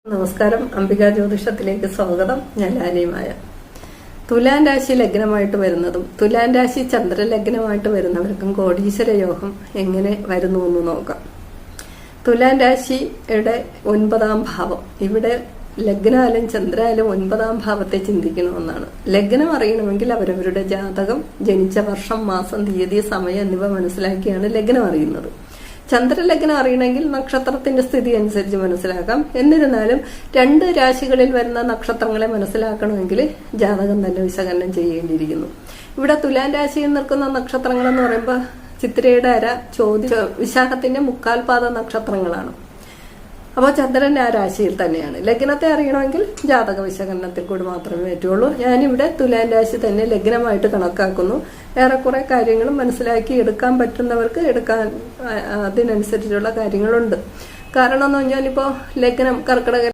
നമസ്കാരം. അംബിക ജ്യോതിഷത്തിലേക്ക് സ്വാഗതം. ഞാൻ ലാലിമായ. തുലാൻ രാശി ലഗ്നമായിട്ട് വരുന്നതും തുലാൻ രാശി ചന്ദ്രലഗ്നമായിട്ട് വരുന്നവർക്കും കോടീശ്വര യോഗം എങ്ങനെ വരുന്നു എന്ന് നോക്കാം. തുലാൻ രാശിയുടെ 9ാം ഭാവം, ഇവിടെ ലഗ്നാലും ചന്ദ്രാലും 9ാം ഭാവത്തെ ചിന്തിക്കണമെന്നാണ്. ലഗ്നം അറിയണമെങ്കിൽ അവരവരുടെ ജാതകം, ജനിച്ച വർഷം, മാസം, തീയതി, സമയം എന്നിവ മനസ്സിലാക്കിയാണ് ലഗ്നം അറിയുന്നത്. ചന്ദ്രലഗ്നം അറിയണമെങ്കിൽ നക്ഷത്രത്തിന്റെ സ്ഥിതി അനുസരിച്ച് മനസ്സിലാക്കാം. എന്നിരുന്നാലും 2 രാശികളിൽ വരുന്ന നക്ഷത്രങ്ങളെ മനസ്സിലാക്കണമെങ്കിൽ ജാതകം തന്നെ വിശകലനം ചെയ്യേണ്ടിയിരിക്കുന്നു. ഇവിടെ തുലാൻ രാശിയിൽ നിൽക്കുന്ന നക്ഷത്രങ്ങൾ എന്ന് പറയുമ്പോൾ ചിത്രയുടെ അര, വിശാഖത്തിന്റെ 3/4 പാദ നക്ഷത്രങ്ങളാണ്. അപ്പോൾ ചന്ദ്രൻ ആ രാശിയിൽ തന്നെയാണ്. ലഗ്നത്തെ അറിയണമെങ്കിൽ ജാതക വിശകലനത്തിൽ കൂടി മാത്രമേ പറ്റുള്ളൂ. ഞാനിവിടെ തുലാൻ രാശി തന്നെ ലഗ്നമായിട്ട് കണക്കാക്കുന്നു. ഏറെക്കുറെ കാര്യങ്ങളും മനസ്സിലാക്കി എടുക്കാൻ പറ്റുന്നവർക്ക് എടുക്കാൻ അതിനനുസരിച്ചുള്ള കാര്യങ്ങളുണ്ട്. കാരണം എന്ന് പറഞ്ഞാൽ ഇപ്പോൾ ലഗ്നം കർക്കിടക